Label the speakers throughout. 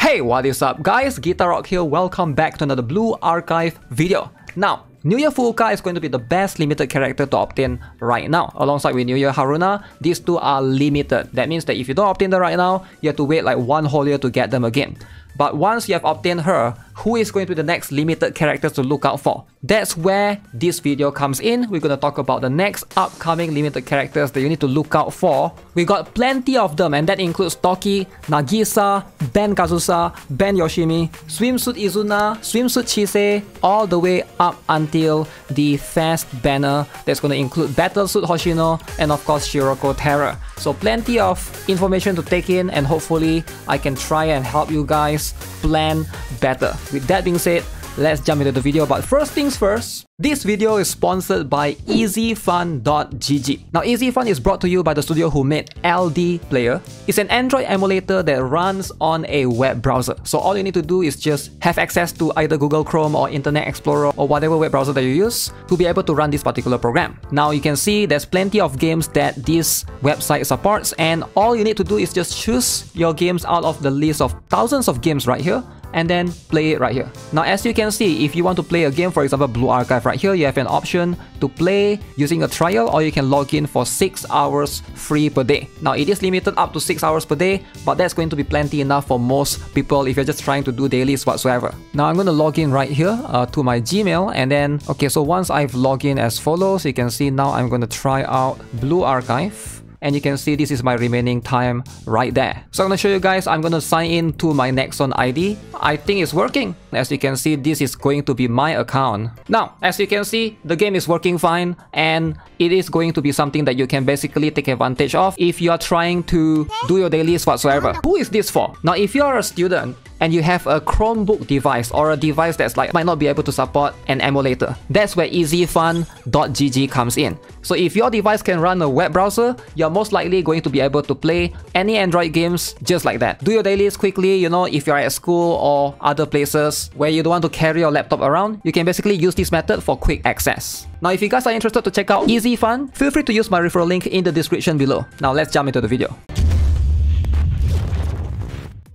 Speaker 1: Hey, what is up guys? Guitar-Rock here, welcome back to another Blue Archive video. Now, Nuya Fuuka is going to be the best limited character to obtain right now. Alongside with Nuya Haruna, these two are limited. That means that if you don't obtain them right now, you have to wait like one whole year to get them again. But once you have obtained her, who is going to be the next limited characters to look out for? That's where this video comes in. We're going to talk about the next upcoming limited characters that you need to look out for. We got plenty of them, and that includes Toki, Nagisa, Ben Kazusa, Ben Yoshimi, Swimsuit Izuna, Swimsuit Chise, all the way up until the Fast banner that's going to include Battlesuit Hoshino and of course Shiroko Terror. So plenty of information to take in, and hopefully I can try and help you guys plan better. With that being said, let's jump into the video. But first things first, this video is sponsored by EasyFun.gg. Now, EasyFun is brought to you by the studio who made LD Player. It's an Android emulator that runs on a web browser. So all you need to do is just have access to either Google Chrome or Internet Explorer or whatever web browser that you use to be able to run this particular program. Now, you can see there's plenty of games that this website supports, and all you need to do is just choose your games out of the list of thousands of games right here, and then play it right here. Now, as you can see, if you want to play a game, for example Blue Archive right here, you have an option to play using a trial, or you can log in for 6 hours free per day. Now, it is limited up to 6 hours per day, but that's going to be plenty enough for most people if you're just trying to do dailies whatsoever. Now, I'm going to log in right here to my Gmail, and then, okay, so once I've logged in as follows, you can see now I'm going to try out Blue Archive. And you can see this is my remaining time right there. So I'm going to show you guys, I'm going to sign in to my Nexon ID. I think it's working. As you can see, this is going to be my account. Now, as you can see, the game is working fine, and it is going to be something that you can basically take advantage of if you are trying to do your dailies whatsoever. Who is this for? Now, if you are a student and you have a Chromebook device or a device that's like might not be able to support an emulator, that's where EasyFun.gg comes in. So if your device can run a web browser, you're most likely going to be able to play any Android games just like that. Do your dailies quickly, you know, if you're at school or other places where you don't want to carry your laptop around, you can basically use this method for quick access. Now, if you guys are interested to check out EasyFun, feel free to use my referral link in the description below. Now, let's jump into the video.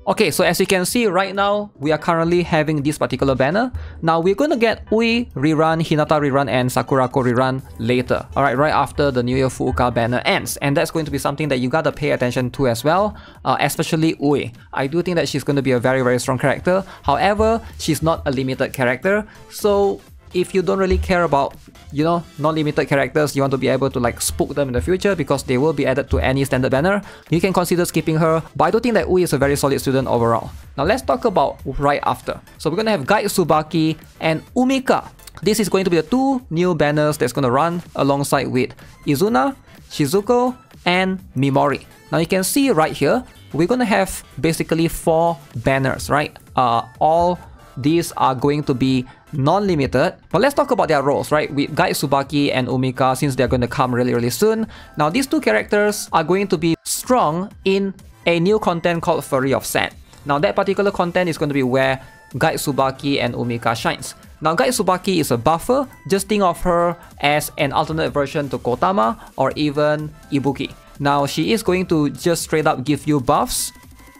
Speaker 1: Okay, so as you can see right now, we are currently having this particular banner. Now, we're going to get Ui rerun, Hinata rerun, and Sakurako rerun later. Alright, right after the Nuya Fuuka banner ends. And that's going to be something that you gotta pay attention to as well, especially Ui. I do think that she's going to be a very, very strong character. However, she's not a limited character. So, if you don't really care about, you know, non-limited characters, you want to be able to like spook them in the future because they will be added to any standard banner, you can consider skipping her. But I do think that Ui is a very solid student overall. Now, let's talk about right after. So we're going to have Guide Tsubaki and Umika. This is going to be the two new banners that's going to run alongside with Izuna, Shizuko, and Mimori. Now, you can see right here, we're going to have basically 4 banners, right? All these are going to be non-limited. But let's talk about their roles, right? With Guide Tsubaki and Umika, since they're going to come really, really soon. Now, these two characters are going to be strong in a new content called Fury of Sand. Now, that particular content is going to be where Guide Tsubaki and Umika shines. Now, Guide Tsubaki is a buffer. Just think of her as an alternate version to Kotama or even Ibuki. Now, she is going to just straight up give you buffs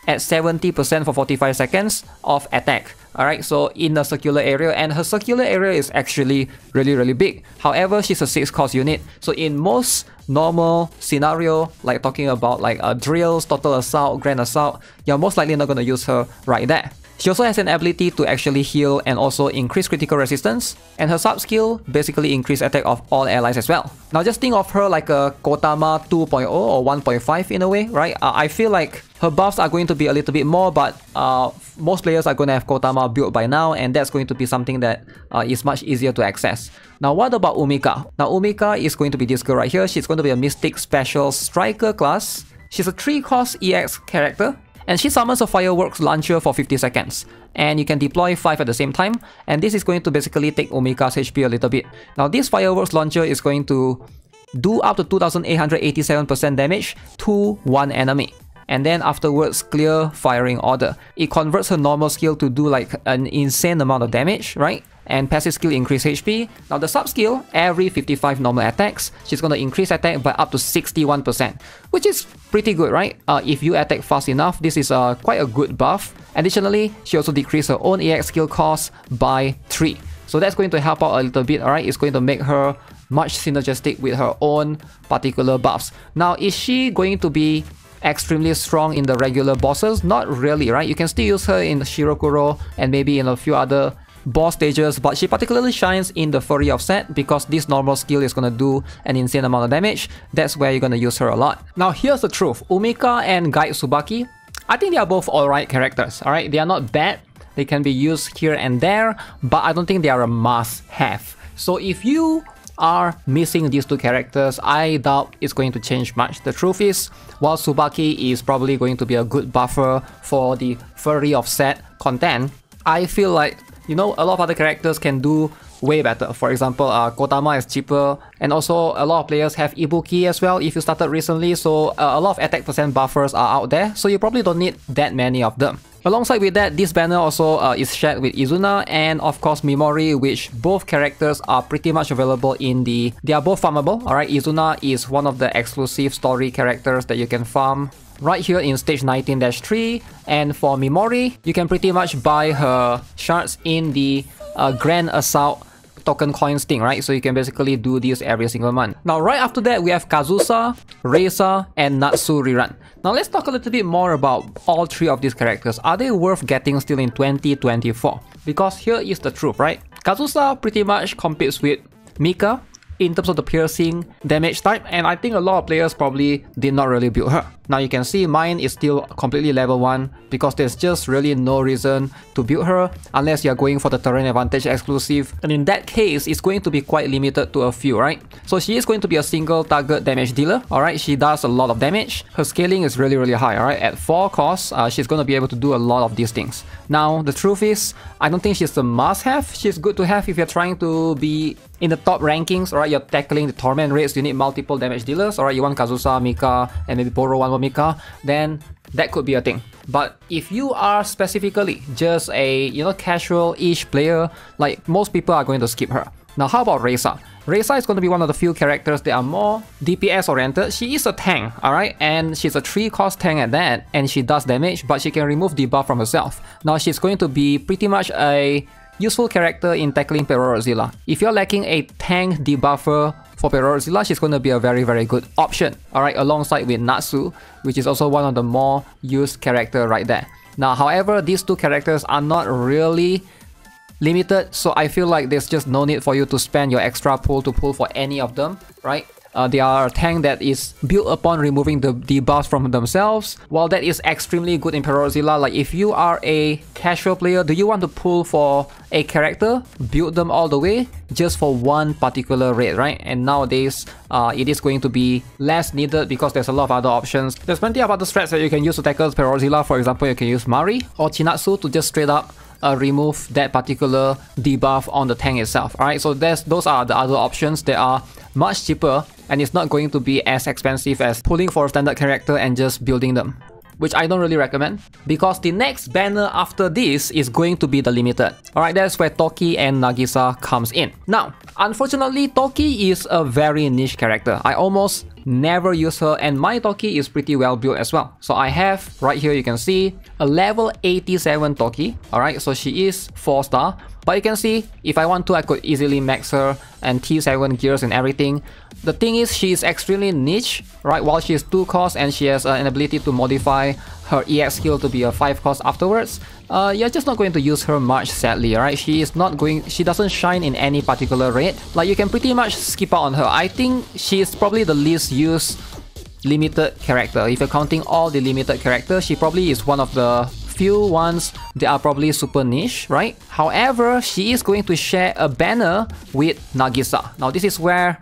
Speaker 1: at 70% for 45 seconds of attack. Alright, so in a circular area, and her circular area is actually really, really big. However, she's a 6-cost unit. So in most normal scenario, like talking about like drills, total assault, grand assault, you're most likely not going to use her right there. She also has an ability to actually heal and also increase critical resistance, and her sub-skill basically increase attack of all allies as well. Now, just think of her like a Kotama 2.0 or 1.5 in a way, right? I feel like her buffs are going to be a little bit more, but most players are going to have Kotama built by now, and that's going to be something that is much easier to access. Now, what about Umika? Now, Umika is going to be this girl right here. She's going to be a Mystic Special Striker class. She's a 3-cost EX character, and she summons a fireworks launcher for 50 seconds. And you can deploy 5 at the same time, and this is going to basically take Umika's HP a little bit. Now, this fireworks launcher is going to do up to 2887% damage to one enemy. And then afterwards, clear firing order. It converts her normal skill to do like an insane amount of damage, right? and passive skill increase HP. Now the sub skill, every 55 normal attacks, she's going to increase attack by up to 61%, which is pretty good, right? If you attack fast enough, this is quite a good buff. Additionally, she also decreased her own EX skill cost by 3. So that's going to help out a little bit, alright? It's going to make her much synergistic with her own particular buffs. Now, is she going to be extremely strong in the regular bosses? Not really, right? You can still use her in Shirokuro and maybe in a few other boss stages, but she particularly shines in the Fury of Set because this normal skill is gonna do an insane amount of damage. That's where you're gonna use her a lot. Now, here's the truth. Umika and Guide Tsubaki, I think they are both alright characters, alright? They are not bad. They can be used here and there, but I don't think they are a must-have. So if you are missing these two characters, I doubt it's going to change much. The truth is, while Tsubaki is probably going to be a good buffer for the Fury of Set content, I feel like, you know, a lot of other characters can do way better. For example, Kotama is cheaper, and also a lot of players have Ibuki as well if you started recently, so a lot of attack percent buffers are out there, so you probably don't need that many of them. Alongside with that, this banner also is shared with Izuna and of course Mimori, which both characters are pretty much available in the... They are both farmable, alright? Izuna is one of the exclusive story characters that you can farm right here in stage 19-3, and for Mimori, you can pretty much buy her shards in the Grand Assault token coins thing, right? So you can basically do this every single month. Now, right after that, we have Kazusa, Reisa, and Natsu rerun. Now, let's talk a little bit more about all three of these characters. Are they worth getting still in 2024? Because here is the truth, right? Kazusa pretty much competes with Mika in terms of the piercing damage type, and I think a lot of players probably did not really build her. Now you can see mine is still completely level 1 because there's just really no reason to build her unless you're going for the terrain advantage exclusive, and in that case it's going to be quite limited to a few, right? So she is going to be a single target damage dealer, alright? She does a lot of damage. Her scaling is really high, alright? At 4 costs, she's going to be able to do a lot of these things. Now the truth is, I don't think she's a must-have. She's good to have if you're trying to be in the top rankings, alright? You're tackling the torment rates, you need multiple damage dealers, alright? You want Kazusa, Mika, and maybe borrow one more Mika, then that could be a thing. But if you are specifically just a, you know, casual-ish player, like most people are going to skip her. Now, how about Reisa? Reisa is going to be one of the few characters that are more DPS oriented. She is a tank, alright? And she's a 3-cost tank at that, and she does damage, but she can remove debuff from herself. Now, she's going to be pretty much a useful character in tackling Perorazilla. If you're lacking a tank debuffer for Perorazilla, she's going to be a very good option, alright, alongside with Natsu, which is also one of the more used character right there. Now, however, these two characters are not really limited, so I feel like there's just no need for you to spend your extra pull to pull for any of them, right? They are a tank that is built upon removing the debuffs from themselves. While that is extremely good in Perorazilla, like if you are a casual player, do you want to pull for a character, build them all the way just for one particular raid, right? And nowadays, it is going to be less needed because there's a lot of other options. There's plenty of other strats that you can use to tackle Perorazilla. For example, you can use Mari or Chinatsu to just straight up remove that particular debuff on the tank itself. Alright, so those are the other options that are much cheaper, and it's not going to be as expensive as pulling for a standard character and just building them, which I don't really recommend, because the next banner after this is going to be the limited. Alright, that's where Toki and Nagisa comes in. Now, unfortunately, Toki is a very niche character. I almost never use her, and my Toki is pretty well built as well. So I have, right here you can see, a level 87 Toki. Alright, so she is 4-star. But you can see, if I want to, I could easily max her and T7 gears and everything. The thing is, she is extremely niche, right? While she is 2 cost and she has an ability to modify her EX skill to be a 5 cost afterwards, you're just not going to use her much, sadly, right? She doesn't shine in any particular raid. Like, you can pretty much skip out on her. I think she is probably the least used limited character. If you're counting all the limited characters, she probably is one of the few ones that are probably super niche, right? However, she is going to share a banner with Nagisa. Now, this is where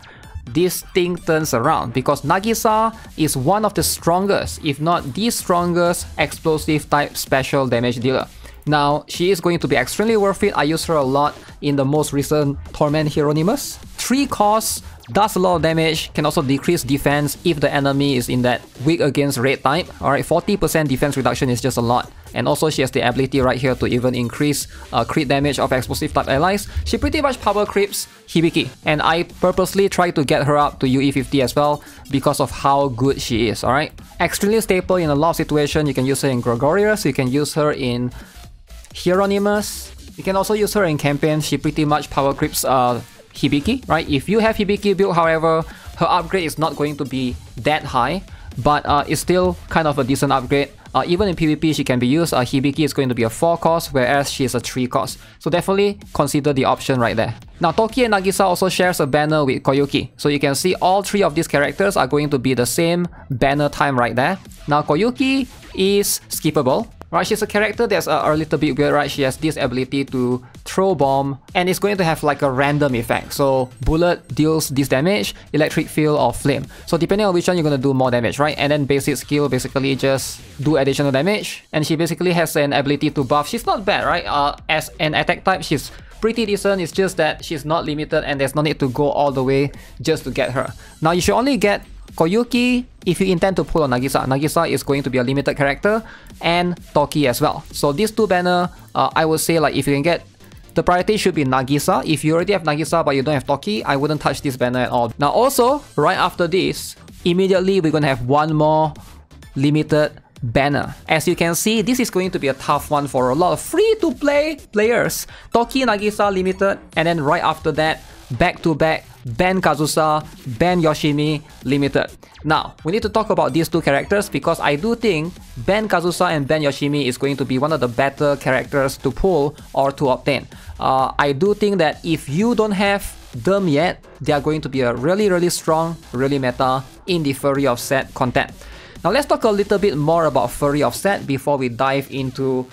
Speaker 1: this thing turns around, because Nagisa is one of the strongest, if not the strongest, explosive type special damage dealer. Now, she is going to be extremely worth it. I use her a lot in the most recent Torment Hieronymus. 3 costs, does a lot of damage, can also decrease defense if the enemy is in that weak against raid type. Alright, 40% defense reduction is just a lot. And also she has the ability right here to even increase crit damage of explosive type allies. She pretty much power creeps Hibiki, and I purposely try to get her up to UE50 as well because of how good she is, alright? Extremely stable in a lot of situations. You can use her in Gregorius, you can use her in Hieronymus, you can also use her in campaign. She pretty much power creeps Hibiki, right? If you have Hibiki build, however, her upgrade is not going to be that high, but it's still kind of a decent upgrade. Even in PvP, she can be used. Hibiki is going to be a 4 cost, whereas she is a 3 cost. So definitely consider the option right there. Now, Toki and Nagisa also shares a banner with Koyuki. So you can see all 3 of these characters are going to be the same banner time right there. Now, Koyuki is skippable. Right, she's a character that's a little bit weird, right? She has this ability to throw bomb, and it's going to have like a random effect. So bullet deals this damage, electric field or flame. So depending on which one, you're going to do more damage, right? And then basic skill basically just do additional damage. And she basically has an ability to buff. She's not bad, right? As an attack type, she's pretty decent. It's just that she's not limited and there's no need to go all the way just to get her. Now you should only get Koyuki if you intend to pull on Nagisa. Nagisa is going to be a limited character, and Toki as well. So these 2 banner, I would say like if you can get, the priority should be Nagisa. If you already have Nagisa but you don't have Toki, I wouldn't touch this banner at all. Now also, right after this, immediately we're going to have one more limited banner. As you can see, this is going to be a tough one for a lot of free-to-play players. Toki, Nagisa, limited, and then right after that, back-to-back, Ben Kazusa, Ben Yoshimi, limited. Now, we need to talk about these 2 characters because I do think Ben Kazusa and Ben Yoshimi is going to be one of the better characters to pull or to obtain. I do think that if you don't have them yet, they are going to be a really strong, really meta in the Fury of Set content. Now let's talk a little bit more about Fury of Set before we dive into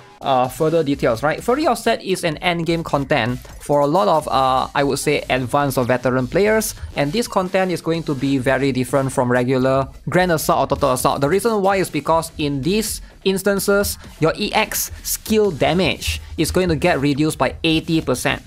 Speaker 1: further details, right? Fury of Set is an endgame content for a lot of, I would say, advanced or veteran players, and this content is going to be very different from regular Grand Assault or Total Assault. The reason why is because in these instances, your EX skill damage is going to get reduced by 80%.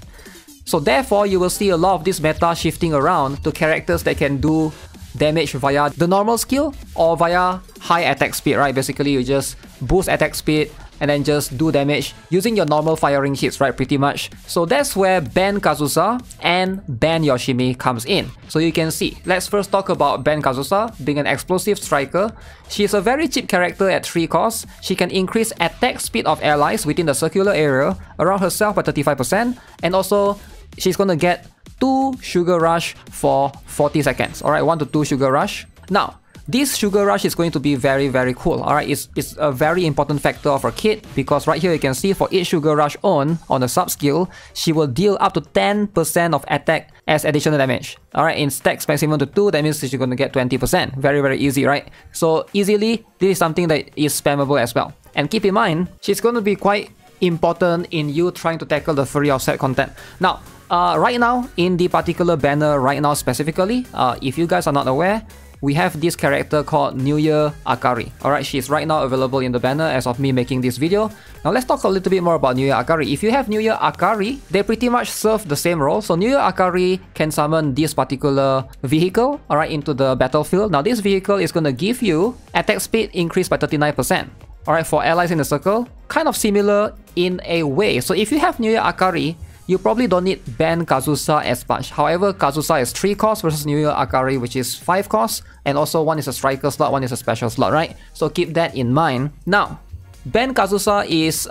Speaker 1: So therefore, you will see a lot of this meta shifting around to characters that can do damage via the normal skill or via high attack speed, right? Basically, you just boost attack speed and then just do damage using your normal firing hits, right? Pretty much. So that's where Ben Kazusa and Ben Yoshimi comes in. So you can see, let's first talk about Ben Kazusa being an explosive striker. She's a very cheap character at 3 costs. She can increase attack speed of allies within the circular area around herself by 35%, and also she's gonna get 2 Sugar Rush for 40 seconds. Alright, 1 to 2 Sugar Rush. Now, this Sugar Rush is going to be very cool. Alright, it's a very important factor of her kit because right here you can see for each Sugar Rush on the sub skill, she will deal up to 10% of attack as additional damage. Alright, in stacks maximum to 2, that means she's going to get 20%. Very easy, right? So easily, this is something that is spammable as well. And keep in mind, she's going to be quite important in you trying to tackle the Fury of Set content. Now, right now, in the particular banner right now specifically, if you guys are not aware, we have this character called New Year Akari. Alright, she's right now available in the banner as of me making this video. Now let's talk a little bit more about New Year Akari. If you have New Year Akari, they pretty much serve the same role. So New Year Akari can summon this particular vehicle, alright, into the battlefield. Now this vehicle is going to give you attack speed increased by 39%. Alright, for allies in the circle, kind of similar in a way. So if you have New Year Akari, you probably don't need Ben Kazusa as much. However, Kazusa is 3 costs versus New Year Akari, which is 5 costs, and also one is a striker slot, one is a special slot, right? So keep that in mind. Now, Ben Kazusa is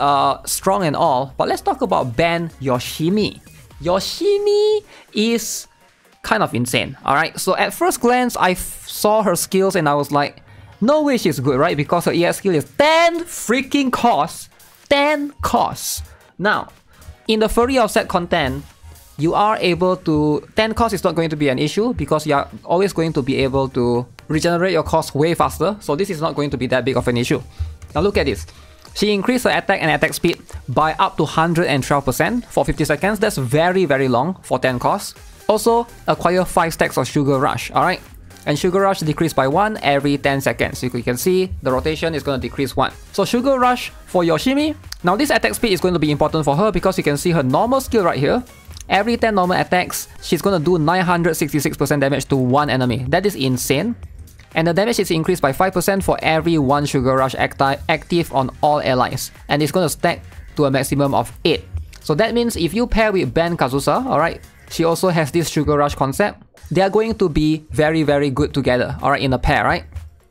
Speaker 1: strong and all, but let's talk about Ben Yoshimi. Yoshimi is kind of insane, alright? So at first glance, I saw her skills and I was like, no way she's good, right? Because her EX skill is 10 freaking costs. 10 costs. Now, in the Fury of Set content, you are able to... 10 cost is not going to be an issue because you are always going to be able to regenerate your cost way faster. So this is not going to be that big of an issue. Now look at this. She increased her attack and attack speed by up to 112% for 50 seconds. That's very long for 10 costs. Also, acquire 5 stacks of Sugar Rush, alright? And Sugar Rush decreased by 1 every 10 seconds. So you can see the rotation is going to decrease 1. So Sugar Rush for Yoshimi. Now this attack speed is going to be important for her because you can see her normal skill right here. every 10 normal attacks, she's gonna do 966% damage to one enemy. That is insane. And the damage is increased by 5% for every 1 Sugar Rush active on all allies. And it's gonna stack to a maximum of 8. So that means if you pair with Ben Kazusa, alright, she also has this Sugar Rush concept. They are going to be very good together, alright, in a pair, right?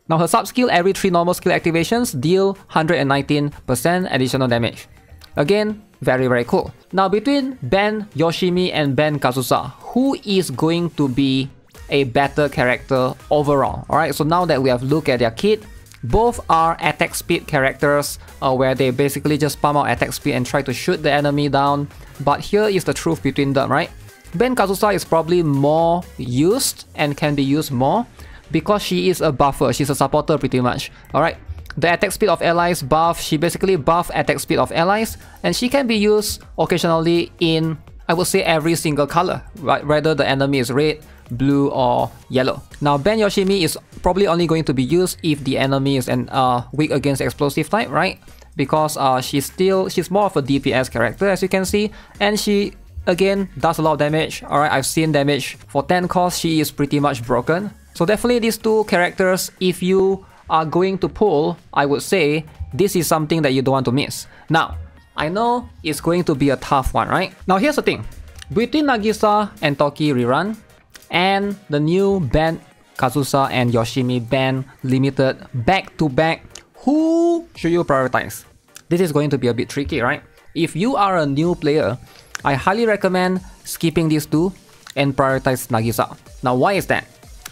Speaker 1: Now her sub-skill, every 3 normal skill activations deal 119% additional damage. Again, very cool. Now between Ben Yoshimi and Ben Kazusa, who is going to be a better character overall? Alright, so now that we have looked at their kit, both are attack speed characters where they basically just pump out attack speed and try to shoot the enemy down. But here is the truth between them, right? Ben Kazusa is probably more used and can be used more because she is a buffer, she's a supporter pretty much. Alright, the attack speed of allies buff, she basically buff attack speed of allies, and she can be used occasionally in, I would say, every single color, right? Whether the enemy is red, blue or yellow. Now Ben Yoshimi is probably only going to be used if the enemy is weak against explosive type, right? Because she's more of a DPS character, as you can see, and she again does a lot of damage. Alright, I've seen damage for 10 cost, she is pretty much broken. So definitely these two characters, if you are going to pull, I would say this is something that you don't want to miss. Now, I know it's going to be a tough one, right? Now here's the thing, between Nagisa and Toki rerun and the new Ben Kazusa and Yoshimi Ben Limited back to back, who should you prioritize? This is going to be a bit tricky, right? If you are a new player, I highly recommend skipping these two and prioritize Nagisa. Now why is that?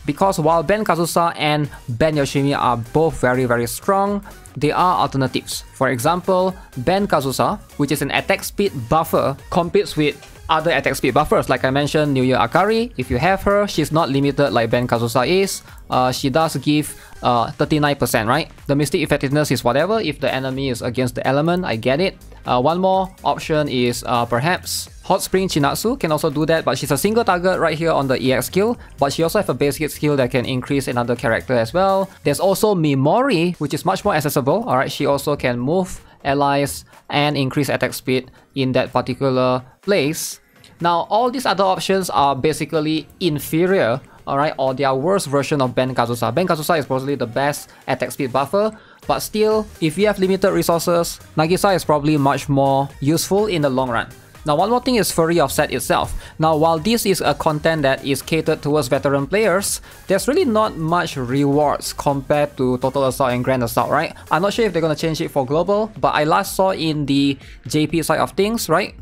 Speaker 1: Because while Ben Kazusa and Ben Yoshimi are both very strong, they are alternatives. For example, Ben Kazusa, which is an attack speed buffer, competes with other attack speed buffers. Like I mentioned, New Year Akari, if you have her, she's not limited like Ben Kazusa is. She does give 39%, right? The Mystic Effectiveness is whatever, if the enemy is against the element, I get it. One more option is perhaps Hot Spring Chinatsu can also do that, but she's a single target right here on the EX skill, but she also has a basic skill that can increase another character as well. There's also Mimori, which is much more accessible, alright, she also can move allies and increase attack speed in that particular place. Now all these other options are basically inferior, alright, or they are worse version of Ben Kazusa. Ben Kazusa is probably the best attack speed buffer, but still, if you have limited resources, Nagisa is probably much more useful in the long run. Now one more thing is Fury of Set itself. Now while this is a content that is catered towards veteran players, there's really not much rewards compared to Total Assault and Grand Assault, right? I'm not sure if they're gonna change it for global, but I last saw in the JP side of things, right?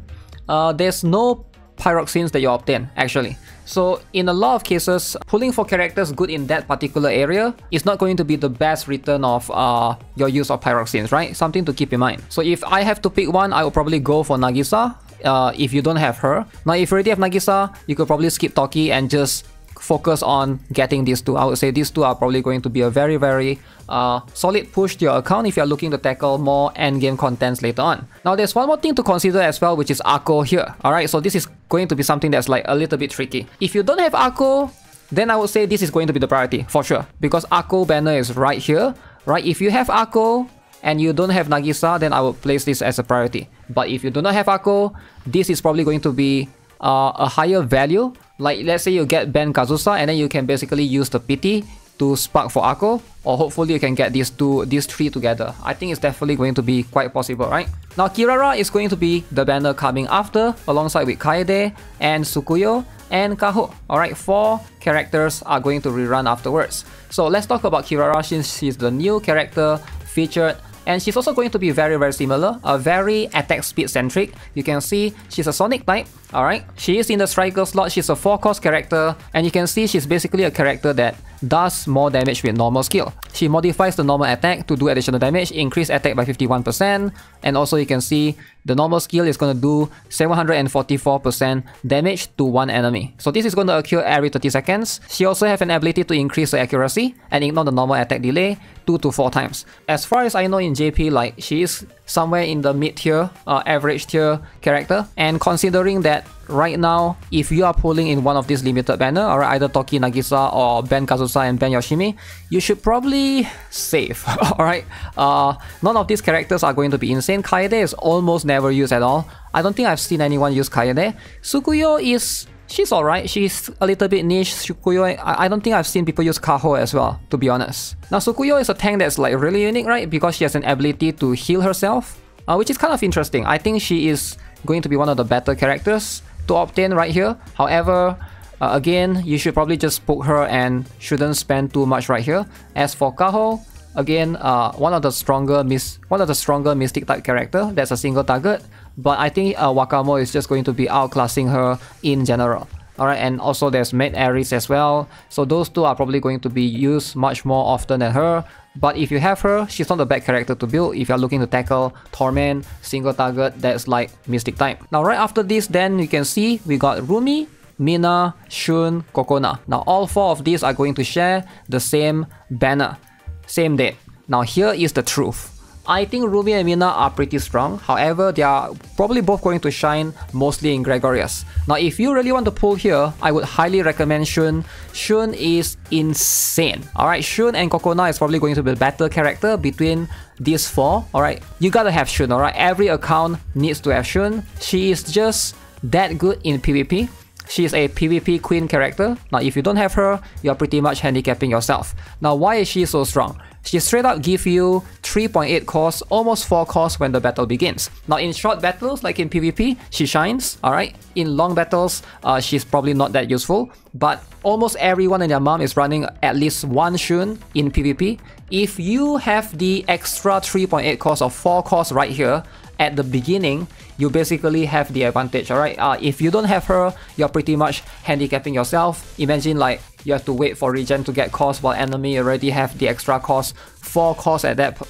Speaker 1: There's no pyroxenes that you obtain actually. So in a lot of cases, pulling for characters good in that particular area is not going to be the best return of your use of pyroxenes, right? Something to keep in mind. So if I have to pick one, I will probably go for Nagisa. If you don't have her. Now if you already have Nagisa, you could probably skip Toki and just focus on getting these two. I would say these two are probably going to be a very solid push to your account if you're looking to tackle more endgame contents later on. Now there's one more thing to consider as well, which is Akko here. Alright, so this is going to be something that's like a little bit tricky. If you don't have Akko, then I would say this is going to be the priority for sure, because Akko banner is right here, right? If you have Akko and you don't have Nagisa, then I would place this as a priority. But if you do not have Akko, this is probably going to be a higher value. Like let's say you get Ben Kazusa and then you can basically use the pity to spark for Akko, or hopefully you can get these three together. I think it's definitely going to be quite possible, right? Now Kirara is going to be the banner coming after, alongside with Kaede and Tsukuyo and Kaho. Alright, 4 characters are going to rerun afterwards. So let's talk about Kirara since she's the new character featured. And she's also going to be very similar, very attack speed centric. You can see she's a Sonic type, alright? She is in the Striker slot, she's a 4-cost character, and you can see she's basically a character that does more damage with normal skill. She modifies the normal attack to do additional damage, increase attack by 51%, and also you can see the normal skill is going to do 744% damage to one enemy. So this is going to occur every 30 seconds. She also has an ability to increase the accuracy and ignore the normal attack delay 2 to 4 times. As far as I know in JP, like she is somewhere in the mid tier, average tier character, and considering that right now, if you are pulling in one of these limited banner, alright, either Toki Nagisa or Ben Kazusa and Ben Yoshimi, you should probably save. Alright, none of these characters are going to be insane. Kaede is almost never used at all. I don't think I've seen anyone use Kaede. Sukuyo is... she's alright, she's a little bit niche. Sukuyo, I don't think I've seen people use Kaho as well, to be honest. Now Sukuyo is a tank that's like really unique, right? Because she has an ability to heal herself, which is kind of interesting. I think she is going to be one of the better characters to obtain right here. However, again, you should probably just poke her and shouldn't spend too much right here. As for Kaho, again, one of the stronger mystic type character that's a single target. But I think Wakamo is just going to be outclassing her in general. Alright, and also there's Maid Ares as well. So those two are probably going to be used much more often than her. But if you have her, she's not a bad character to build if you're looking to tackle Torment, single target that's like mystic type. Now right after this, then you can see we got Rumi, Mina, Shun, Kokona. Now all four of these are going to share the same banner, same date. Now here is the truth. I think Rumi and Mina are pretty strong. However, they are probably both going to shine mostly in Gregorius. Now, if you really want to pull here, I would highly recommend Shun. Shun is insane. Alright, Shun and Kokona is probably going to be a better character between these four. Alright, you gotta have Shun, alright? Every account needs to have Shun. She is just that good in PvP. She is a PvP queen character. Now, if you don't have her, you're pretty much handicapping yourself. Now, why is she so strong? She straight up gives you 3.8 cores, almost 4 cores when the battle begins. Now in short battles, like in PvP, she shines, alright? In long battles, she's probably not that useful. But almost everyone and their mom is running at least one Shun in PvP. If you have the extra 3.8 cores or 4 cores right here at the beginning, you basically have the advantage, alright? If you don't have her, you're pretty much handicapping yourself. Imagine like you have to wait for regen to get cores while enemy already have the extra cores, 4 cores at that.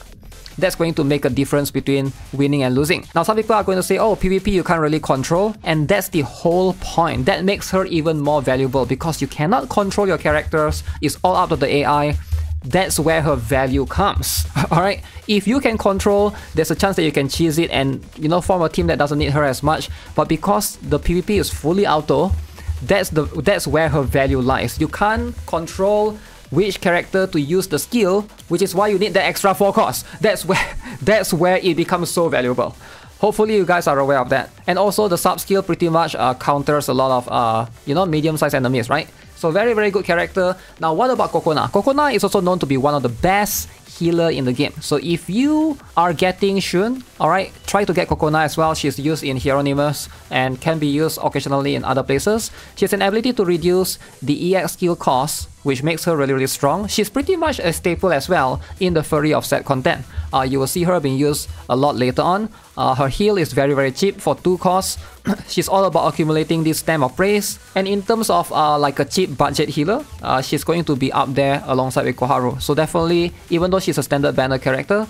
Speaker 1: That's going to make a difference between winning and losing. Now some people are going to say, oh, PvP you can't really control, and that's the whole point. That makes her even more valuable because you cannot control your characters. It's all up to the AI. That's where her value comes. Alright, if you can control, there's a chance that you can cheese it and, you know, form a team that doesn't need her as much. But because the PvP is fully auto, that's where her value lies. You can't control which character to use the skill, which is why you need that extra 4 cores. That's where it becomes so valuable. Hopefully you guys are aware of that. And also the sub skill pretty much counters a lot of you know, medium-sized enemies, right? So very, very good character. Now what about Kokona? Kokona is also known to be one of the best healer in the game. So if you are getting Shun, alright, try to get Kokona as well. She's used in Hieronymus and can be used occasionally in other places. She has an ability to reduce the EX skill cost, which makes her really, really strong. She's pretty much a staple as well in the Fury of Set content. You will see her being used a lot later on. Her heal is very, very cheap for 2 costs. She's all about accumulating this Stamp of Praise. And in terms of like a cheap budget healer, she's going to be up there alongside with Koharu. So definitely, even though she's a standard banner character,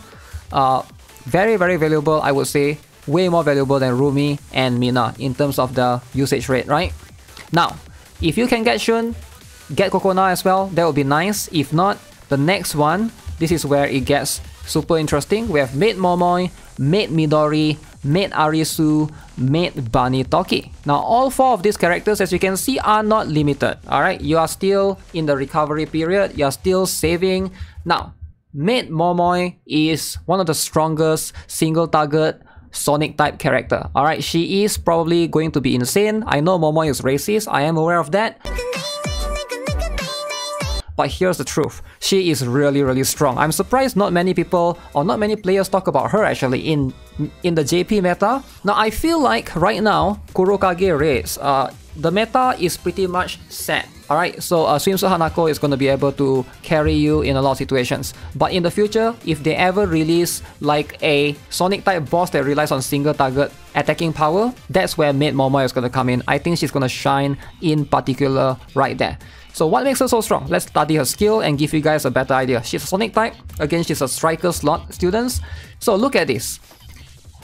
Speaker 1: very, very valuable, I would say. Way more valuable than Rumi and Mina in terms of the usage rate, right? Now, if you can get Shun, get Kokona as well, that would be nice. If not, the next one, this is where it gets super interesting. We have Maid Momoi, Maid Midori, Maid Arisu, Maid Bunny Toki. Now all 4 of these characters, as you can see, are not limited. Alright, you are still in the recovery period, you are still saving. Now, Maid Momoi is one of the strongest single target Sonic type character. Alright, she is probably going to be insane. I know Momoi is racist, I am aware of that. But here's the truth, she is really, really strong. I'm surprised not many people or not many players talk about her actually in the JP meta. Now I feel like right now, Kurokage raids, the meta is pretty much set. Alright, so Swimsuit Hanako is going to be able to carry you in a lot of situations. But in the future, if they ever release like a Sonic type boss that relies on single target attacking power, that's where Maid Momoi is going to come in. I think she's going to shine in particular right there. So what makes her so strong? Let's study her skill and give you guys a better idea. She's a Sonic type. Again, she's a Striker slot student. So look at this.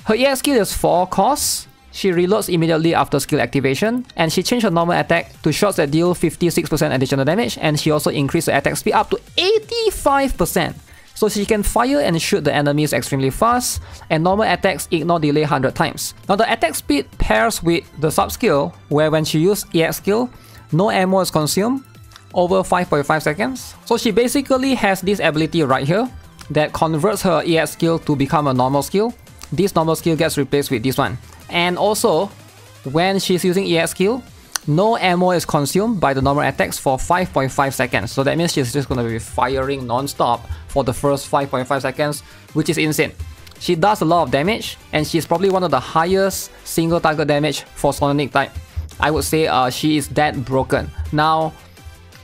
Speaker 1: Her EX skill is 4 costs. She reloads immediately after skill activation, and she changed her normal attack to shots that deal 56% additional damage, and she also increased the attack speed up to 85%. So she can fire and shoot the enemies extremely fast, and normal attacks ignore delay 100 times. Now the attack speed pairs with the sub skill, where when she uses EX skill, no ammo is consumed over 5.5 seconds. So she basically has this ability right here that converts her EX skill to become a normal skill. This normal skill gets replaced with this one. And also, when she's using EX skill, no ammo is consumed by the normal attacks for 5.5 seconds. So that means she's just going to be firing non-stop for the first 5.5 seconds, which is insane. She does a lot of damage, and she's probably one of the highest single target damage for Sonic type. I would say she is that broken. Now,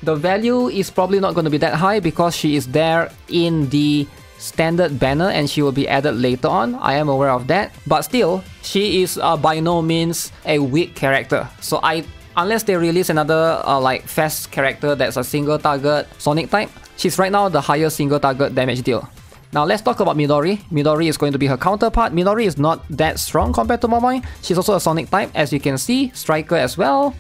Speaker 1: the value is probably not going to be that high because she is there in the standard banner and she will be added later on. I am aware of that, but still, she is by no means a weak character. So unless they release another like fast character that's a single target Sonic type, she's right now the highest single target damage deal. Now let's talk about Midori. Midori is going to be her counterpart. Midori is not that strong compared to Momoi. She's also a Sonic type, as you can see, Striker as well.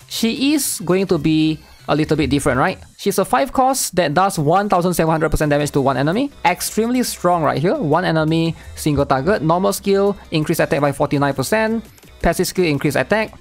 Speaker 1: She is going to be a little bit different, right? She's a 5 cost that does 1700% damage to one enemy. Extremely strong right here. One enemy, single target. Normal skill, increase attack by 49%. Passive skill, increase attack.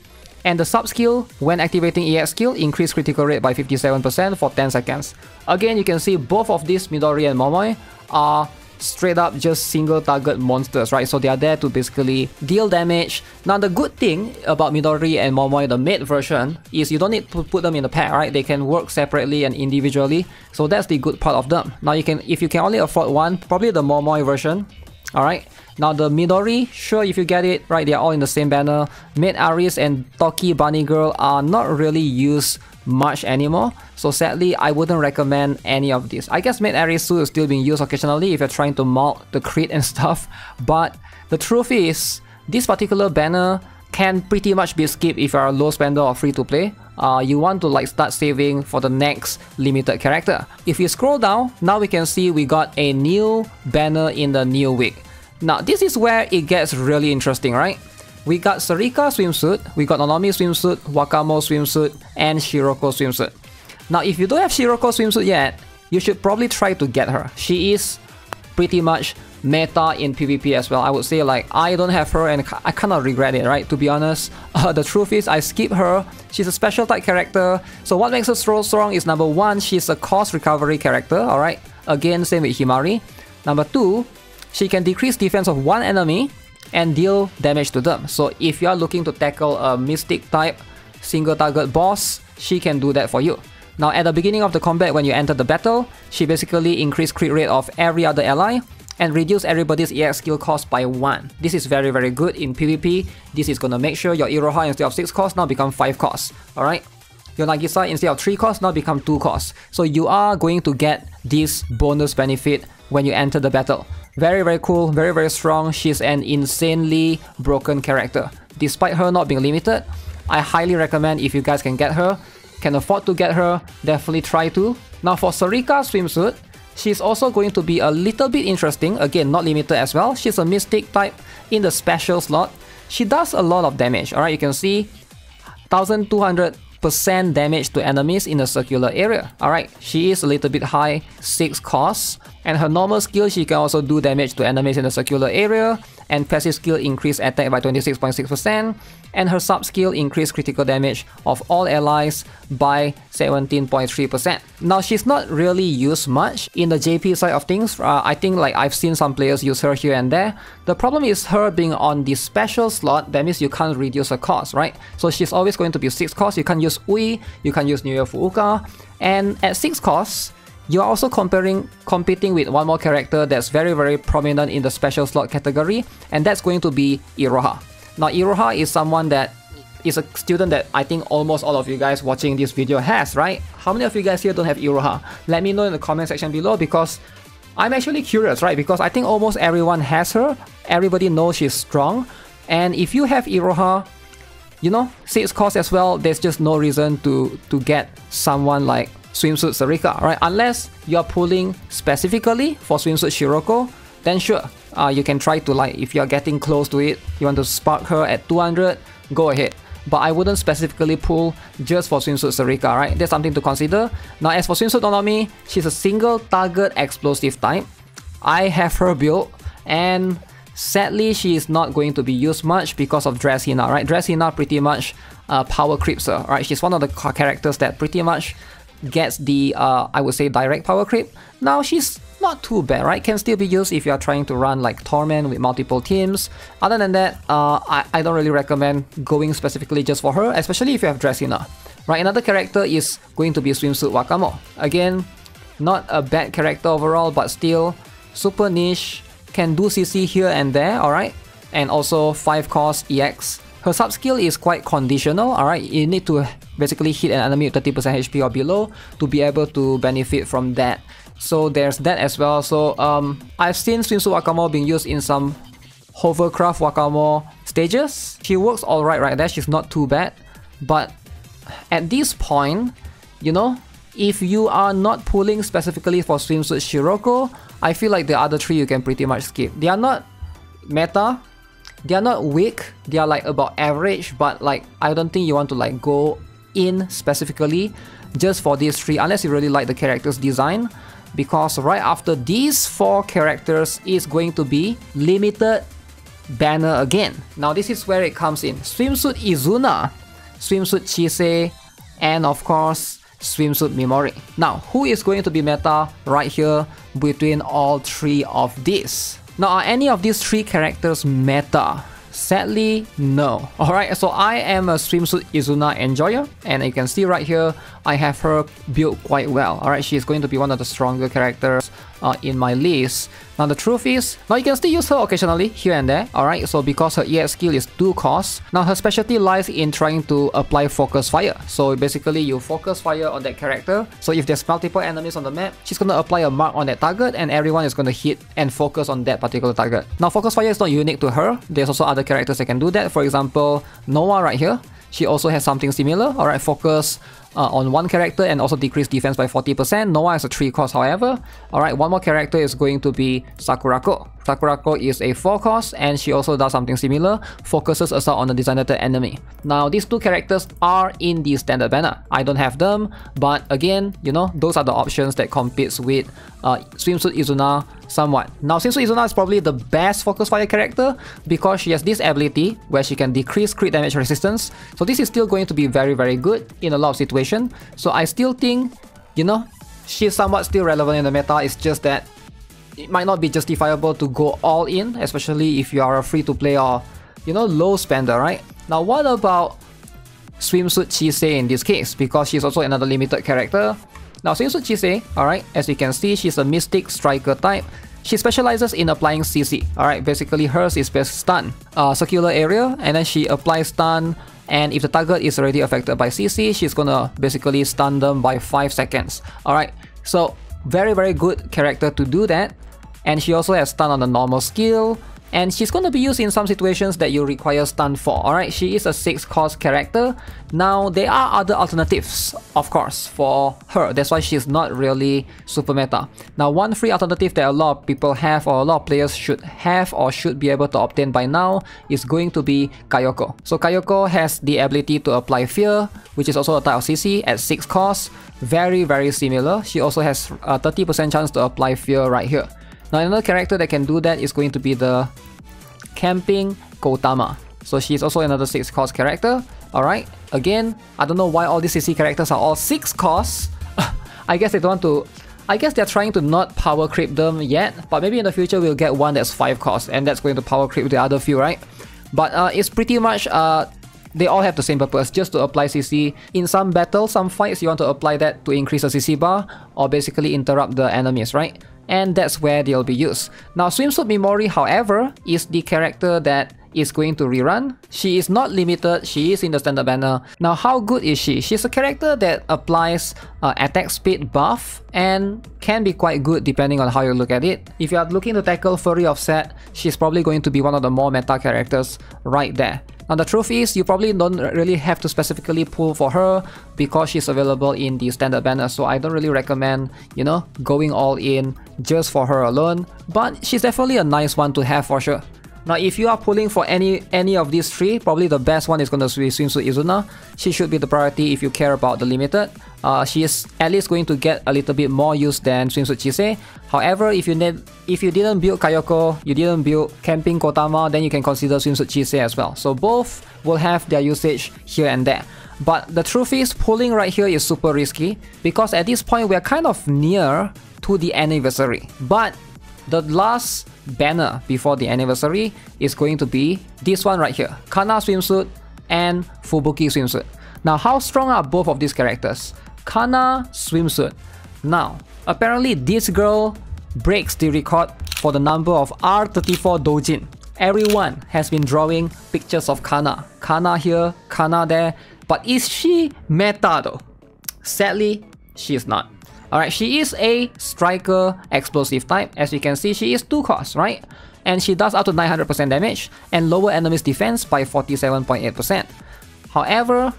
Speaker 1: And the sub skill, when activating EX skill, increase critical rate by 57% for 10 seconds. Again, you can see both of these, Midori and Momoi, are straight up just single target monsters, right? So they are there to basically deal damage. Now the good thing about Midori and Momoi, the mid version, is you don't need to put them in a pack, right? They can work separately and individually. So that's the good part of them. Now if you can only afford one, probably the Momoi version. Alright, now the Midori, sure, if you get it, right, they are all in the same banner. Maid Aris and Toki Bunny Girl are not really used much anymore, so sadly I wouldn't recommend any of these. I guess Maid Arisu is still being used occasionally if you're trying to mount the crit and stuff, but the truth is, this particular banner can pretty much be skipped if you're a low spender or free to play. You want to like start saving for the next limited character. If you scroll down, now we can see we got a new banner in the new week. Now this is where it gets really interesting, right? We got Sarika swimsuit, we got Nonomi swimsuit, Wakamo swimsuit, and Shiroko swimsuit. Now if you don't have Shiroko swimsuit yet, you should probably try to get her. She is pretty much meta in PvP as well. I would say like I don't have her and I kind of regret it, right? To be honest, the truth is I skip her. She's a special type character. So what makes her so strong is number one, she's a cost recovery character, alright? Again, same with Himari. Number two, she can decrease defense of one enemy and deal damage to them. So if you are looking to tackle a mystic type single target boss, she can do that for you. Now at the beginning of the combat when you enter the battle, she basically increases crit rate of every other ally and reduce everybody's EX skill cost by 1. This is very very good in PvP. This is gonna make sure your Iroha instead of 6 cost now become 5 costs. Alright? Your Nagisa instead of 3 costs now become 2 costs. So you are going to get this bonus benefit when you enter the battle. Very very cool, very very strong. She's an insanely broken character. Despite her not being limited, I highly recommend if you guys can get her, can afford to get her, definitely try to. Now for Sarika swimsuit, she's also going to be a little bit interesting. Again, not limited as well. She's a mystic type in the special slot. She does a lot of damage. Alright, you can see 1200% damage to enemies in a circular area. Alright, she is a little bit high, 6 costs. And her normal skill, she can also do damage to enemies in a circular area. And passive skill increase attack by 26.6%. And her sub skill increase critical damage of all allies by 17.3%. Now she's not really used much in the JP side of things. I think like I've seen some players use her here and there. The problem is her being on the special slot, that means you can't reduce her cost, right? So she's always going to be 6 costs. You can't use Ui, you can't use Nuya Fuuka. And at 6 costs, you're also competing with one more character that's very very prominent in the special slot category, and that's going to be Iroha. Now Iroha is someone that is a student that I think almost all of you guys watching this video has, right? How many of you guys here don't have Iroha? Let me know in the comment section below, because I'm actually curious, right? Because I think almost everyone has her, everybody knows she's strong, and if you have Iroha, you know, 6 costs as well, there's just no reason to get someone like Swimsuit Sarika, right? Unless you're pulling specifically for Swimsuit Shiroko, then sure, you can try to like, if you're getting close to it, you want to spark her at 200, go ahead. but I wouldn't specifically pull just for Swimsuit Sarika, right? That's something to consider. Now as for Swimsuit Nonomi, she's a single target explosive type. I have her build, and sadly she is not going to be used much because of Dress Hina, right? Dress Hina pretty much power creeps her, right? She's one of the characters that pretty much gets the, I would say, direct power creep. Now she's not too bad, right? Can still be used if you are trying to run like Torment with multiple teams. Other than that, I don't really recommend going specifically just for her, especially if you have Dress Hina, right? Another character is going to be Swimsuit Wakamo. Again, not a bad character overall, but still super niche, can do CC here and there, alright? And also 5 cost EX. Her sub skill is quite conditional, alright? You need to basically hit an enemy with 30% HP or below to be able to benefit from that. So there's that as well. So I've seen Swimsuit Wakamo being used in some hovercraft Wakamo stages. She works alright right there, she's not too bad. But at this point, you know, if you are not pulling specifically for Swimsuit Shiroko, I feel like the other 3 you can pretty much skip. They are not meta, they are not weak, they are like about average, but like I don't think you want to like go in specifically just for these 3 unless you really like the character's design, because right after these 4 characters is going to be limited banner again. Now this is where it comes in. Swimsuit Izuna, Swimsuit Chise, and of course Swimsuit Mimori. Now, who is going to be meta right here between all 3 of these? Now, are any of these 3 characters meta? Sadly, no. Alright, so I am a Swimsuit Izuna enjoyer, and you can see right here, I have her built quite well. Alright, she's going to be one of the stronger characters in my list. Now the truth is, now you can still use her occasionally here and there, alright, so because her EX skill is 2 cost, now her specialty lies in trying to apply focus fire. So basically you focus fire on that character, so if there's multiple enemies on the map, she's gonna apply a mark on that target and everyone is gonna hit and focus on that particular target. Now focus fire is not unique to her, there's also other characters that can do that. For example, Noah right here, she also has something similar, alright, focus on one character and also decrease defense by 40%. Noah has a 3 cost however. Alright, one more character is going to be Sakurako. Sakurako is a 4 cost and she also does something similar, focuses assault on a designated enemy. Now these 2 characters are in the standard banner. I don't have them, but again, you know, those are the options that competes with Swimsuit Izuna somewhat. Now Swimsuit Izuna is probably the best focus fire character because she has this ability where she can decrease crit damage resistance. So this is still going to be very good in a lot of situations. So I still think, you know, she's somewhat still relevant in the meta. It's just that it might not be justifiable to go all in, especially if you are a free-to-play or, you know, low spender, right? Now what about Swimsuit Chise in this case? Because she's also another limited character. Now Swimsuit Chise, alright, as you can see, she's a Mystic Striker type. She specializes in applying CC, alright, basically hers is best stun. Circular area, and then she applies stun, and if the target is already affected by CC, she's gonna basically stun them by 5 seconds. Alright, so very good character to do that. And she also has stun on the normal skill, and she's going to be used in some situations that you require stun for. Alright, she is a 6 cost character. Now there are other alternatives, of course, for her. That's why she's not really super meta. Now one free alternative that a lot of people have, or a lot of players should have or should be able to obtain by now, is going to be Kayoko. So Kayoko has the ability to apply fear, which is also a type of CC at 6 cost. Very similar. She also has a 30% chance to apply fear right here. Now another character that can do that is going to be the Camping Kotama. So she's also another 6 cost character. Alright, again, I don't know why all these CC characters are all 6 costs. I guess they don't want to... I guess they're trying to not power creep them yet, but maybe in the future we'll get one that's 5 costs and that's going to power creep the other few, right? But it's pretty much... they all have the same purpose, just to apply CC. In some battles, some fights, you want to apply that to increase the CC bar or basically interrupt the enemies, right? And that's where they'll be used. Now Swimsuit Mimori, however, is the character that is going to rerun. She is not limited, she is in the standard banner. Now how good is she? She's a character that applies attack speed buff and can be quite good depending on how you look at it. If you are looking to tackle Furry Offset, she's probably going to be one of the more meta characters right there. Now the truth is, you probably don't really have to specifically pull for her because she's available in the standard banner, so I don't really recommend, you know, going all in just for her alone, but she's definitely a nice one to have for sure. Now, if you are pulling for any of these three, probably the best one is going to be Swimsuit Izuna. She should be the priority if you care about the limited. She is at least going to get a little bit more use than Swimsuit Chise. However, if you didn't build Kayoko, you didn't build Camping Kotama, then you can consider Swimsuit Chise as well. So both will have their usage here and there. But the truth is, pulling right here is super risky because at this point we are kind of near to the anniversary. But the last banner before the anniversary is going to be this one right here, Kana Swimsuit and Fubuki Swimsuit. Now, how strong are both of these characters? Kana Swimsuit. Now, apparently this girl breaks the record for the number of R34 Dojin. Everyone has been drawing pictures of Kana. Kana here, Kana there. But is she meta though? Sadly, she is not. Alright, she is a striker explosive type. As you can see, she is 2 cost, right? And she does up to 900% damage and lower enemies defense by 47.8%. However,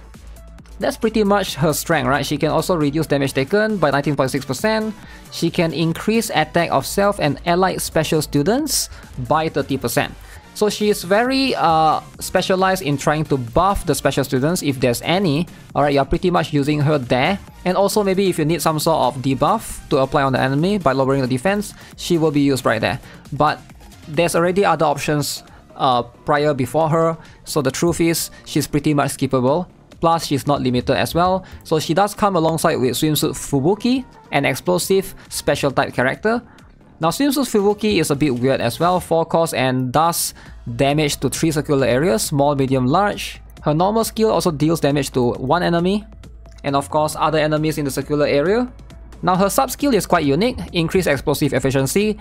Speaker 1: that's pretty much her strength, right? She can also reduce damage taken by 19.6%. She can increase attack of self and allied special students by 30%. So she is very specialized in trying to buff the special students if there's any. Alright, you're pretty much using her there. And also maybe if you need some sort of debuff to apply on the enemy by lowering the defense, she will be used right there. But there's already other options prior before her. So the truth is, she's pretty much skippable. Plus, she's not limited as well. So she does come alongside with Swimsuit Fubuki, an explosive special type character. Now, Swimsuit Fubuki is a bit weird as well, 4 cost and does damage to 3 circular areas, small, medium, large. Her normal skill also deals damage to 1 enemy, and of course other enemies in the circular area. Now, her sub-skill is quite unique, increase explosive efficiency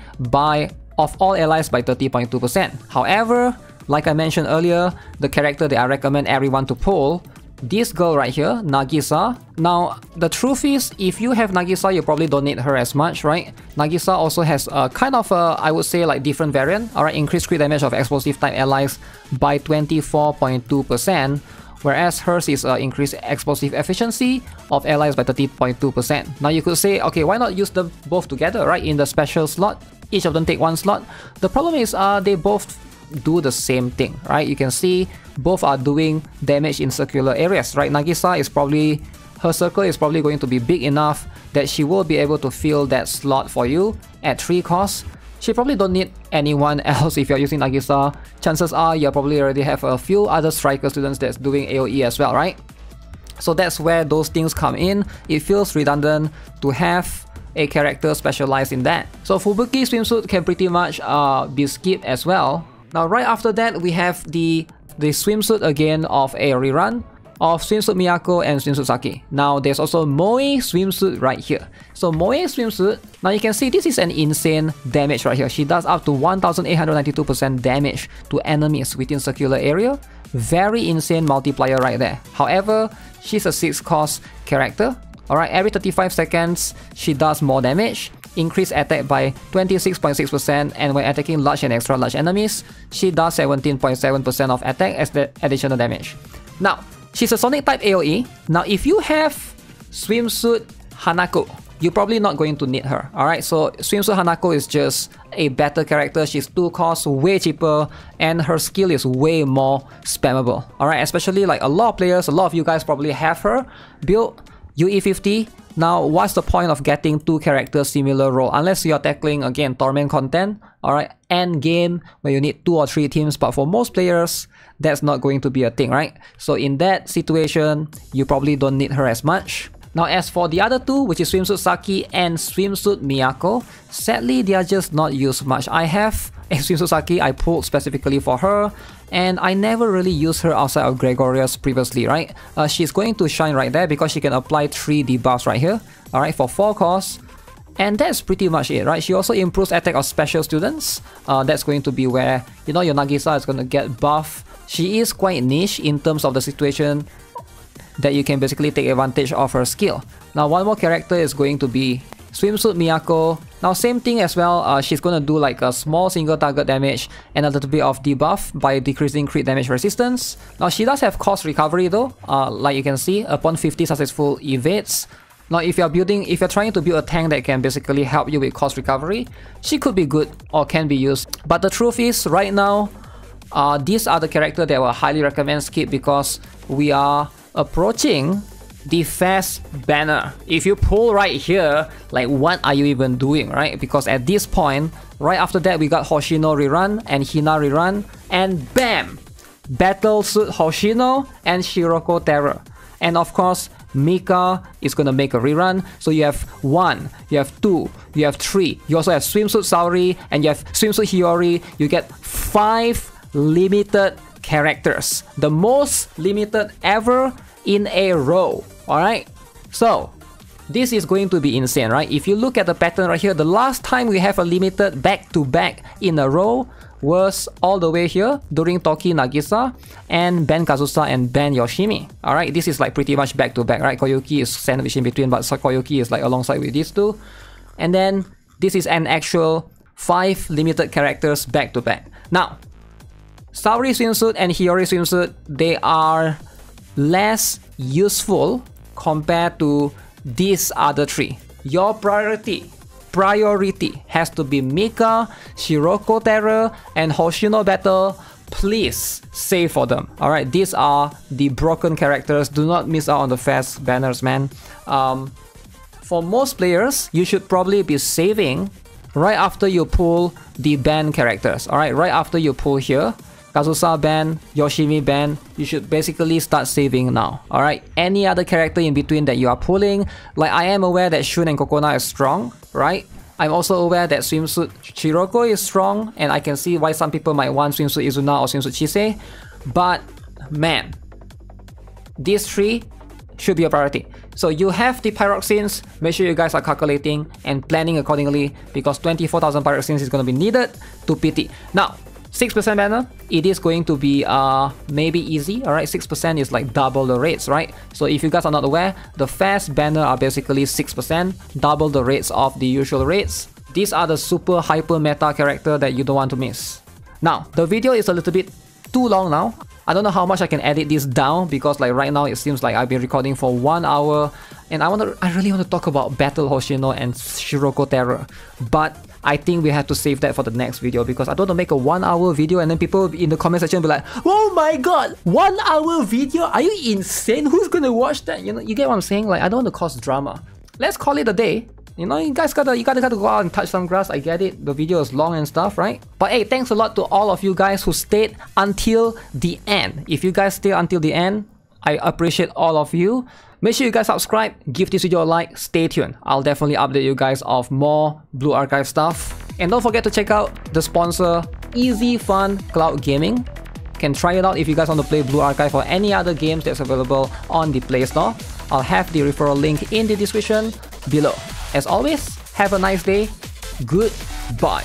Speaker 1: of all allies by 30.2%. However, like I mentioned earlier, the character that I recommend everyone to pull, this girl right here, Nagisa. Now, the truth is, if you have Nagisa, you probably don't need her as much, right? Nagisa also has a kind of a, I would say, like different variant. Alright, increased crit damage of explosive type allies by 24.2%, whereas hers is increased explosive efficiency of allies by 30.2%. Now, you could say, okay, why not use them both together, right? In the special slot, each of them take 1 slot. The problem is, they both do the same thing, right? You can see both are doing damage in circular areas, right? Nagisa is probably, her circle is probably going to be big enough that she will be able to fill that slot for you at 3 costs. She probably don't need anyone else if you're using Nagisa. Chances are you probably already have a few other striker students that's doing AoE as well, right? So that's where those things come in. It feels redundant to have a character specialized in that. So Fubuki Swimsuit can pretty much be skipped as well. Now, right after that, we have the swimsuit again of a rerun of Swimsuit Miyako and Swimsuit Saki. Now, there's also Moe Swimsuit right here. So, Moe Swimsuit, now you can see this is an insane damage right here. She does up to 1892% damage to enemies within circular area. Very insane multiplier right there. However, she's a 6 cost character. Alright, every 35 seconds, she does more damage. Increase attack by 26.6%, and when attacking large and extra large enemies, she does 17.7% of attack as the additional damage. Now, she's a Sonic type AoE. Now, if you have Swimsuit Hanako, you're probably not going to need her. Alright, so Swimsuit Hanako is just a better character. She's 2 costs, way cheaper, and her skill is way more spammable. Alright, especially like a lot of players, a lot of you guys probably have her built UE50. Now, what's the point of getting 2 characters similar role? Unless you're tackling, again, Torment content, alright, end game, where you need 2 or 3 teams, but for most players, that's not going to be a thing, right? So in that situation, you probably don't need her as much. Now, as for the other 2, which is Swimsuit Saki and Swimsuit Miyako, sadly, they are just not used much. I have a Swimsuit Saki I pulled specifically for her, and I never really used her outside of Gregorius previously, right? She's going to shine right there because she can apply 3 debuffs right here, alright, for 4 costs. And that's pretty much it, right? She also improves attack of special students. That's going to be where, you know, your Nagisa is going to get buff. She is quite niche in terms of the situation that you can basically take advantage of her skill. Now, one more character is going to be Swimsuit Miyako. Now, same thing as well, she's gonna do like a small single target damage and a little bit of debuff by decreasing crit damage resistance. Now, she does have cost recovery though, like you can see, upon 50 successful evades. Now, if you're trying to build a tank that can basically help you with cost recovery, she could be good or can be used. But the truth is, right now, These are the characters that I will highly recommend skip because we are approaching the fast banner. If you pull right here, like what are you even doing, right? Because at this point, right after that, we got Hoshino rerun and Hina rerun, and bam! Battle Suit Hoshino and Shiroko Terror. And of course, Mika is gonna make a rerun. So you have 1, you have 2, you have 3. You also have Swimsuit Saori and you have Swimsuit Hiyori. You get 5 limited characters. The most limited ever in a row. Alright? So, this is going to be insane, right? If you look at the pattern right here, the last time we have a limited back-to-back in a row was all the way here during Toki Nagisa and Ben Kazusa and Ben Yoshimi. Alright, this is like pretty much back to back, right? Koyuki is sandwiched in between, but Koyuki is like alongside with these two. And then this is an actual 5 limited characters back to back. Now, Saori swimsuit and Hiyori swimsuit, they are less useful compared to these other 3. Your priority has to be Mika, Shiroko Terror, and Hoshino Battle. Please save for them. Alright, these are the broken characters. Do not miss out on the fast banners, man. For most players, you should probably be saving right after you pull the ban characters. Alright, right after you pull here, Kazusa ban, Yoshimi ban, you should basically start saving now. Alright, any other character in between that you are pulling, like I am aware that Shun and Kokona is strong, right? I'm also aware that Swimsuit Shiroko is strong, and I can see why some people might want Swimsuit Izuna or Swimsuit Chise, but man, these 3 should be a priority. So you have the pyroxenes, make sure you guys are calculating and planning accordingly because 24,000 pyroxenes is going to be needed to PT. Now, 6% banner, it is going to be maybe easy, alright? 6% is like double the rates, right? So if you guys are not aware, the fast banner are basically 6%, double the rates of the usual rates. These are the super hyper meta character that you don't want to miss. Now, the video is a little bit too long now. I don't know how much I can edit this down because like right now it seems like I've been recording for 1 hour and I really want to talk about Battle Hoshino and Shiroko Terror, but I think we have to save that for the next video because I don't want to make a 1 hour video and then people in the comment section will be like, oh my god, 1 hour video? Are you insane? Who's gonna watch that? You know, you get what I'm saying? Like, I don't want to cause drama. Let's call it a day. You know, you guys gotta go out and touch some grass. I get it. The video is long and stuff, right? But hey, thanks a lot to all of you guys who stayed until the end. If you guys stay until the end, I appreciate all of you. Make sure you guys subscribe, give this video a like, stay tuned. I'll definitely update you guys of more Blue Archive stuff. And don't forget to check out the sponsor, Easy Fun Cloud Gaming. You can try it out if you guys want to play Blue Archive or any other games that's available on the Play Store. I'll have the referral link in the description below. As always, have a nice day. Goodbye.